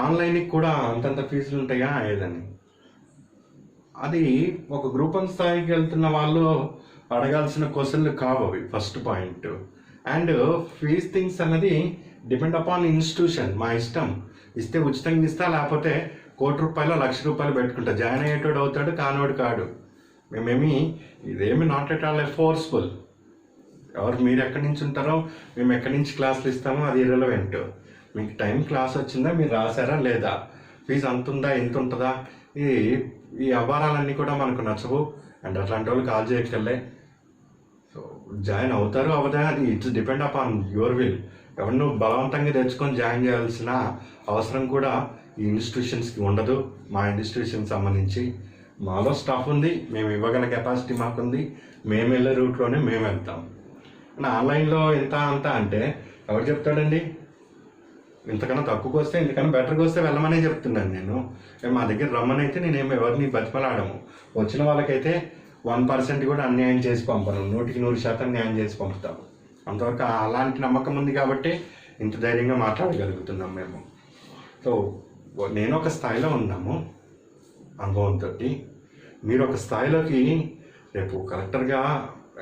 ఆన్లైన్కి కూడా అంతంత ఫీజులు ఉంటాయా ఏదని. అది ఒక గ్రూప్ 1 స్థాయికి వెళ్తున్న వాళ్ళు అడగాల్సిన క్వశ్చన్లు కావు అవి, first point. And fees things అన్నది డిపెండ్ అపాన్ ఇన్స్టిట్యూషన్. మా ఇష్టం, ఇస్తే ఉచితంగా ఇస్తా, లేకపోతే ₹1,00,000 ₹1,00,000 పెట్టుకుంటా. జాయిన్ అయ్యేటోడు అవుతాడు, కానోడు కాడు. మేమేమి ఇదేమి నాట్ ఎట్ ఆల్ ఫోర్స్ఫుల్. ఎవరు మీరు ఎక్కడి నుంచి ఉంటారో, మేము ఎక్కడి నుంచి క్లాసులు ఇస్తామో అది ఇర్రెలవెంట్. మీకు టైం క్లాస్ వచ్చిందా, మీరు రాశారా లేదా, ఫీజు అంత ఉందా ఎంత ఉంటుందా, ఈ అవ్వారాలన్నీ కూడా మనకు నచ్చవు. అండ్ అట్లాంటి వాళ్ళు కాల్ చేయక్కర్లే. సో జాయిన్ అవుతారు అవదా, అది it's depend upon your will. ఎవరు నువ్వు బలవంతంగా తెచ్చుకొని జాయిన్ చేయాల్సిన అవసరం కూడా ఈ ఇన్స్టిట్యూషన్స్కి ఉండదు. మా ఇన్స్టిట్యూషన్కి సంబంధించి మాలో స్టాఫ్ ఉంది, మేము ఇవ్వగల కెపాసిటీ మాకుంది, మేము వెళ్ళే రూట్లోనే మేము వెళ్తాం. అండ్ ఆన్లైన్లో ఇంత అంత అంటే ఎవరు చెప్తాడండి? ఇంతకన్నా తక్కువకి వస్తే, ఇంతకన్నా బెటర్గా వస్తే వెళ్ళమనే చెప్తున్నాను నేను. మా దగ్గర రమ్మని అయితే నేనేమి ఎవరిని బతిమలాడము. వచ్చిన వాళ్ళకైతే 1% కూడా అన్యాయం చేసి పంపను, 100% న్యాయం చేసి పంపుతాము. అంతవరకు అలాంటి నమ్మకం ఉంది కాబట్టి ఇంత ధైర్యంగా మాట్లాడగలుగుతున్నాం మేము. సో నేను ఒక స్థాయిలో ఉన్నాము అనుభవంతో, మీరు ఒక స్థాయిలోకి రేపు కలెక్టర్గా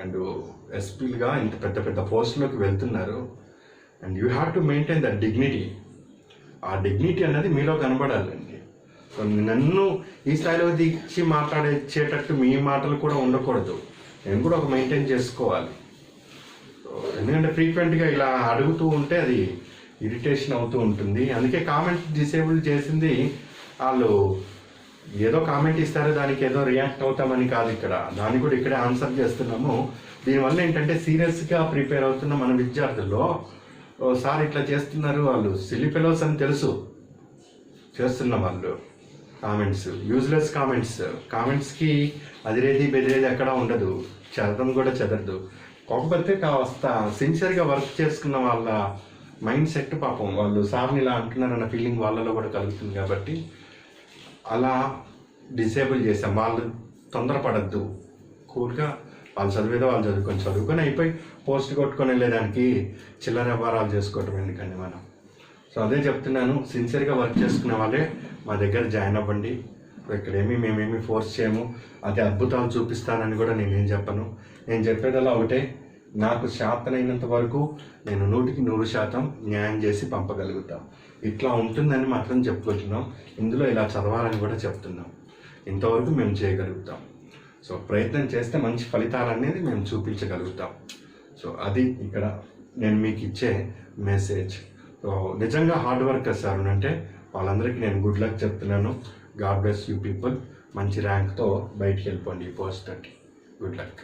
అండ్ ఎస్పీలుగా ఇంత పెద్ద పెద్ద పోస్టులోకి వెళ్తున్నారు. And you have to maintain that dignity. ఆ డిగ్నిటీ అన్నది మీలో కనబడాలండి. సో నన్ను ఈ స్థాయిలో దిగి మాట్లాడేటట్టు మీ మాటలు కూడా ఉండకూడదు, నేను కూడా ఒక మెయింటైన్ చేసుకోవాలి. ఎందుకంటే ఫ్రీక్వెంట్గా ఇలా అడుగుతూ ఉంటే అది ఇరిటేషన్ అవుతూ ఉంటుంది. అందుకే కామెంట్ డిసేబుల్ చేసింది వాళ్ళు ఏదో కామెంట్ ఇస్తారు, దానికి ఏదో రియాక్ట్ అవుతామని కాదు, ఇక్కడ దాన్ని కూడా ఇక్కడే ఆన్సర్ చేస్తున్నాము. దీనివల్ల ఏంటంటే సీరియస్గా ప్రిపేర్ అవుతున్న మన విద్యార్థుల్లో సార్ ఇట్లా చేస్తున్నారు, వాళ్ళు సిల్లీ ఫెలోస్ అని తెలుసు చేస్తున్న వాళ్ళు కామెంట్స్, యూజ్లెస్ కామెంట్స్కి అదిరేది బెదిరేది ఎక్కడ ఉండదు, చదవడం కూడా చదరదు. కాకపోతే కాస్త సిన్సియర్గా వర్క్ చేసుకున్న వాళ్ళ మైండ్ సెట్ పాపం వాళ్ళు సార్ని ఇలా అంటున్నారన్న ఫీలింగ్ వాళ్ళలో కూడా కలుగుతుంది. కాబట్టి అలా డిసేబుల్ చేసాం. వాళ్ళు తొందరపడద్దు, కూల్గా వాళ్ళు చదివేదో వాళ్ళు చదువుకొని అయిపోయి పోస్ట్ కొట్టుకొని వెళ్ళేదానికి చిల్లర వ్యవహారాలు చేసుకోవటం ఎందుకండి మనం. సో అదే చెప్తున్నాను, సిన్సియర్గా వర్క్ చేసుకునే వాళ్ళే మా దగ్గర జాయిన్ అవ్వండి. ఇక్కడేమి మేమేమి ఫోర్స్ చేయము, అది అద్భుతాలు చూపిస్తానని కూడా నేనేం చెప్పను. నేను చెప్పేదల్లా ఒకటే, నాకు శాతనైనంత వరకు నేను 100% న్యాయం చేసి పంపగలుగుతాం. ఇట్లా ఉంటుందని మాత్రం చెప్పుకుంటున్నాం. ఇందులో ఇలా చదవాలని కూడా చెప్తున్నాం. ఇంతవరకు మేము చేయగలుగుతాం. సో ప్రయత్నం చేస్తే మంచి ఫలితాలు అనేది మేము చూపించగలుగుతాం. సో అది ఇక్కడ నేను మీకు ఇచ్చే మెసేజ్. సో నిజంగా హార్డ్ వర్కర్స్ ఎవరు అంటే వాళ్ళందరికీ నేను గుడ్ లక్ చెప్తున్నాను. God bless you people. మంచి ర్యాంక్తో బయటికి వెళ్ళిపోండి ఈ పోస్ట్ తోటి. Good luck.